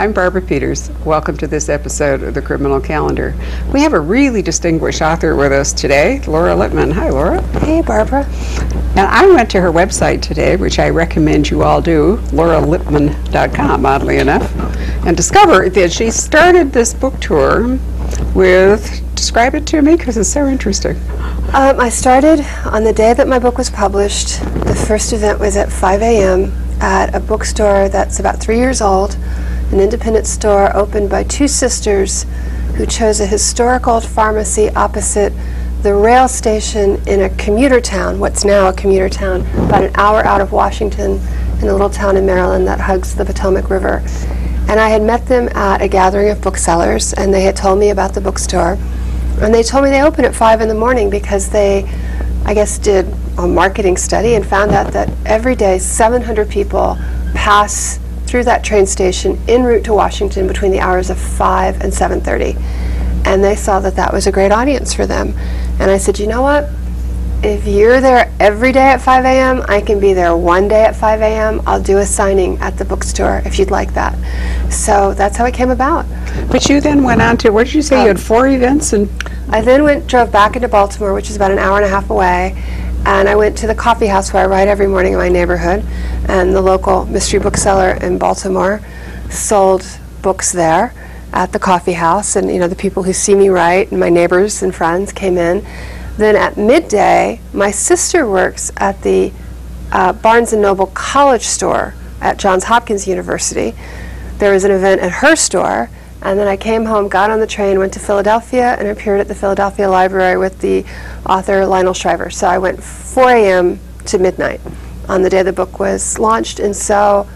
I'm Barbara Peters. Welcome to this episode of the Criminal Calendar. We have a really distinguished author with us today, Laura Lippman. Hi, Laura. Hey, Barbara. And I went to her website today, which I recommend you all do, lauralippman.com, oddly enough, and discovered that she started this book tour with, describe it to me because it's so interesting. I started on the day that my book was published. The first event was at 5 a.m. at a bookstore that's about 3 years old, an independent store opened by two sisters who chose a historic old pharmacy opposite the rail station in a commuter town, what's now a commuter town, about an hour out of Washington, in a little town in Maryland that hugs the Potomac River. And I had met them at a gathering of booksellers, and they had told me about the bookstore. And they told me they opened at 5 in the morning because they, I guess, did a marketing study and found out that every day 700 people pass through that train station en route to Washington between the hours of 5 and 7:30. And they saw that that was a great audience for them. And I said, you know what? If you're there every day at 5 a.m., I can be there one day at 5 a.m. I'll do a signing at the bookstore if you'd like that. So that's how it came about. But you then went on to, what did you say, you had 4 events? And I then drove back into Baltimore, which is about an hour and a half away, and I went to the coffee house where I write every morning in my neighborhood, and the local mystery bookseller in Baltimore sold books there at the coffee house, and the people who see me write and my neighbors and friends came in. Then at midday, my sister works at the Barnes & Noble College store at Johns Hopkins University. There was an event at her store, and then I came home, got on the train, went to Philadelphia, and appeared at the Philadelphia Library with the author Lionel Shriver. So I went 4 a.m. to midnight on the day the book was launched, and so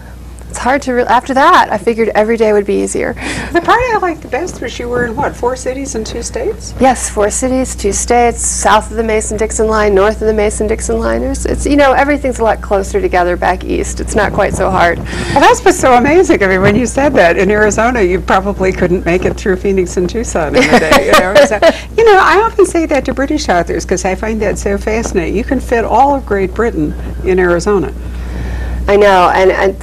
it's hard to, after that, I figured every day would be easier. The part I liked the best was you were in, what, 4 cities and 2 states? Yes, 4 cities, 2 states, south of the Mason-Dixon line, north of the Mason-Dixon line. It's everything's a lot closer together back east. It's not quite so hard. Well, that's what's so amazing. I mean, when you said that, in Arizona, you probably couldn't make it through Phoenix and Tucson in a day. So, I often say that to British authors because I find that so fascinating. You can fit all of Great Britain in Arizona. I know, and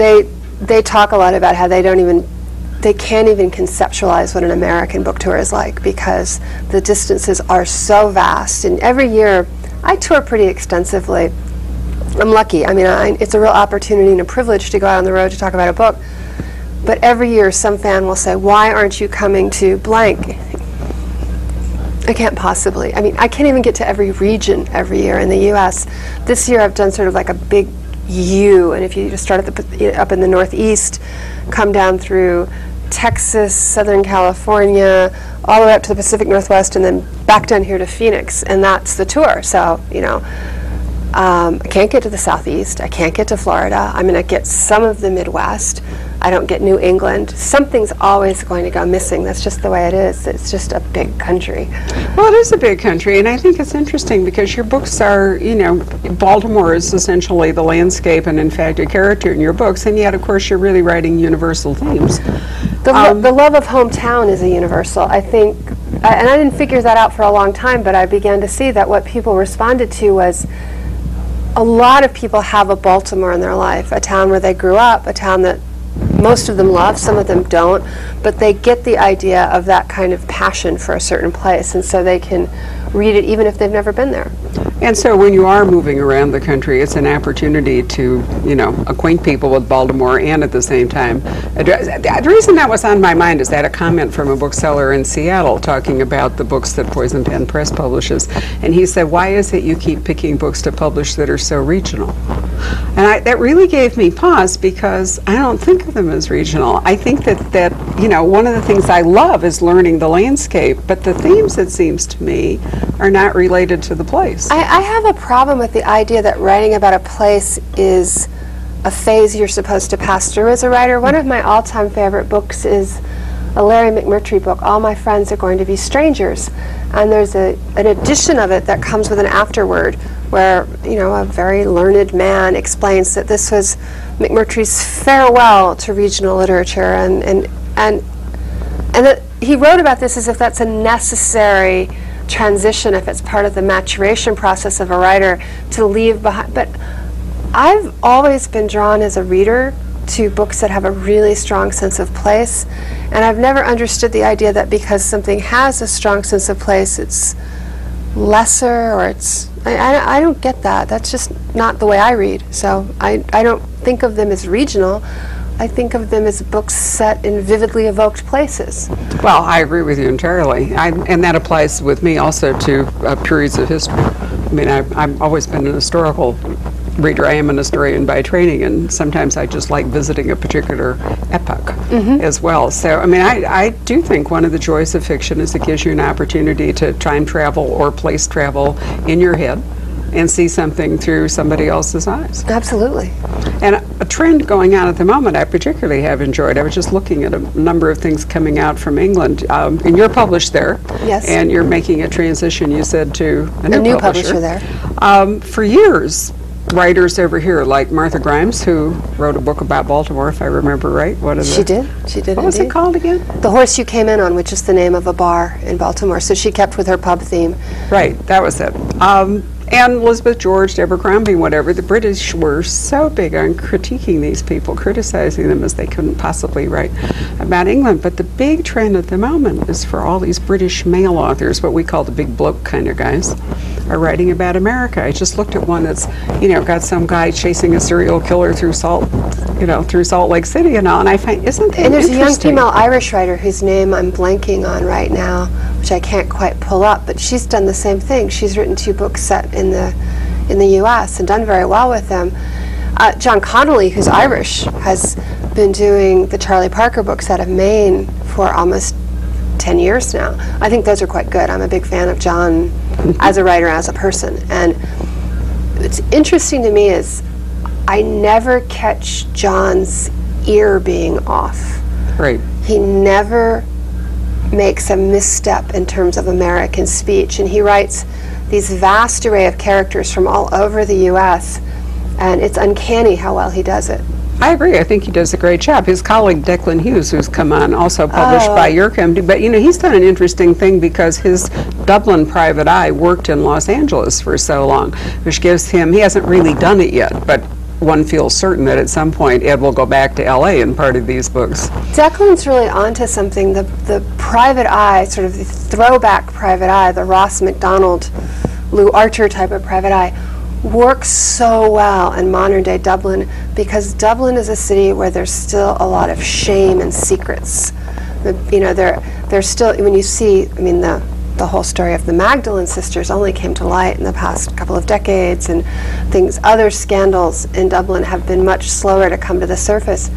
they talk a lot about how they can't even conceptualize what an American book tour is like because the distances are so vast. And every year, I tour pretty extensively. I'm lucky. I mean, it's a real opportunity and a privilege to go out on the road to talk about a book. But every year, some fan will say, why aren't you coming to blank? I can't possibly. I mean, I can't even get to every region every year in the U.S. This year, I've done sort of like a big U, and if you just start up in the Northeast, come down through Texas, Southern California, all the way up to the Pacific Northwest, and then back down here to Phoenix, and that's the tour. So, I can't get to the Southeast. I can't get to Florida. I'm going to get some of the Midwest. I don't get New England. Something's always going to go missing. That's just the way it is. It's just a big country. Well, it is a big country, and I think it's interesting because your books are, Baltimore is essentially the landscape and, in fact, a character in your books, and yet, of course, you're really writing universal themes. The love of hometown is a universal. I think, and I didn't figure that out for a long time, but I began to see that what people responded to was a lot of people have a Baltimore in their life, a town where they grew up, a town that most of them love, some of them don't, but they get the idea of that kind of passion for a certain place, and so they can read it even if they've never been there. And so when you are moving around the country, it's an opportunity to, acquaint people with Baltimore and at the same time the reason that was on my mind is that a comment from a bookseller in Seattle talking about the books that Poison Pen Press publishes, and he said, why is it you keep picking books to publish that are so regional? And that really gave me pause because I don't think of them as regional. I think that one of the things I love is learning the landscape, but the themes, it seems to me, are not related to the place. I have a problem with the idea that writing about a place is a phase you're supposed to pass through as a writer. One of my all-time favorite books is a Larry McMurtry book, All My Friends Are Going to Be Strangers. And there's an edition of it that comes with an afterword where, a very learned man explains that this was McMurtry's farewell to regional literature, and that he wrote about this as if that's a necessary transition, if it's part of the maturation process of a writer to leave behind. But I've always been drawn as a reader to books that have a really strong sense of place. And I've never understood the idea that because something has a strong sense of place, it's lesser, or it's, I don't get that. That's just not the way I read. So I don't think of them as regional. I think of them as books set in vividly evoked places. Well, I agree with you entirely. And that applies with me also to periods of history. I mean, I've always been an historical reader. I am an historian by training, and sometimes I just like visiting a particular epoch as well. So, I mean, I do think one of the joys of fiction is it gives you an opportunity to time travel or place travel in your head and see something through somebody else's eyes. Absolutely. And a trend going on at the moment I particularly have enjoyed. I was just looking at a number of things coming out from England. And you're published there. Yes. And you're making a transition, you said, to a new publisher there. For years, writers over here, like Martha Grimes, who wrote a book about Baltimore, if I remember right. She did. What was it called again? The Horse You Came In On, which is the name of a bar in Baltimore. So she kept with her pub theme. Right, that was it. And Elizabeth George, Abercrombie, whatever, the British were so big on critiquing these people, criticizing them as they couldn't possibly write about England. But the big trend at the moment is for all these British male authors, what we call the big bloke kind of guys, are writing about America. I just looked at one that's, got some guy chasing a serial killer through Salt Lake City and all, and I find, isn't that And there's a young interesting? female Irish writer whose name I'm blanking on right now, which I can't quite pull up, but she's done the same thing. She's written 2 books set in the U.S. and done very well with them. John Connolly, who's Irish, has been doing the Charlie Parker books out of Maine for almost 10 years now. I think those are quite good. I'm a big fan of John as a writer, as a person. And what's interesting to me is I never catch John's ear being off. Right. He never makes a misstep in terms of American speech, and he writes these vast array of characters from all over the U.S., and it's uncanny how well he does it. I agree. I think he does a great job. His colleague Declan Hughes, who's come on, also published by your company, but he's done an interesting thing because his Dublin private eye worked in Los Angeles for so long, which gives him, he hasn't really done it yet, but one feels certain that at some point Ed will go back to L.A. and part of these books. Declan's really onto something. The private eye, sort of the throwback private eye, the Ross MacDonald, Lou Archer type of private eye, works so well in modern day Dublin because Dublin is a city where there's still a lot of shame and secrets. There's still, when you see, the whole story of the Magdalene sisters only came to light in the past couple of decades, and other scandals in Dublin have been much slower to come to the surface.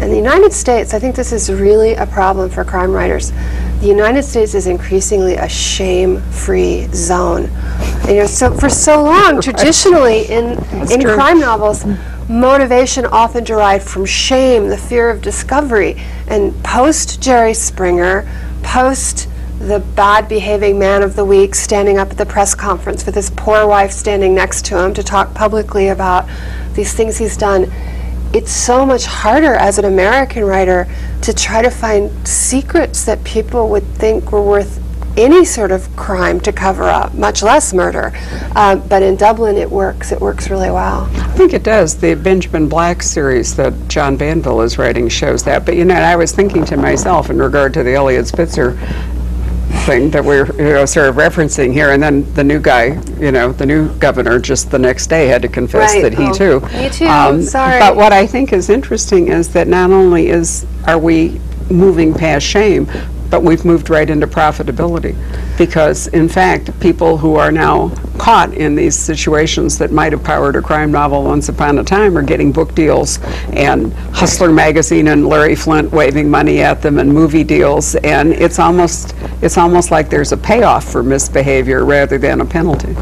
In the United States, I think this is really a problem for crime writers. The United States is increasingly a shame-free zone. And, so for so long, traditionally in crime novels, motivation often derived from shame, the fear of discovery. And post Jerry Springer, post the bad-behaving man of the week standing up at the press conference with his poor wife standing next to him to talk publicly about these things he's done, it's so much harder as an American writer to try to find secrets that people would think were worth any sort of crime to cover up, much less murder. But in Dublin, it works. It works really well. I think it does. The Benjamin Black series that John Banville is writing shows that. But I was thinking to myself in regard to the Elliot Spitzer thing that we're sort of referencing here, and then the new guy, the new governor, just the next day had to confess that he too. Me too. Sorry. But what I think is interesting is that not only are we moving past shame, but we've moved right into profitability, because in fact people who are now caught in these situations that might have powered a crime novel once upon a time are getting book deals and Hustler magazine and Larry Flint waving money at them and movie deals, and it's almost like there's a payoff for misbehavior rather than a penalty.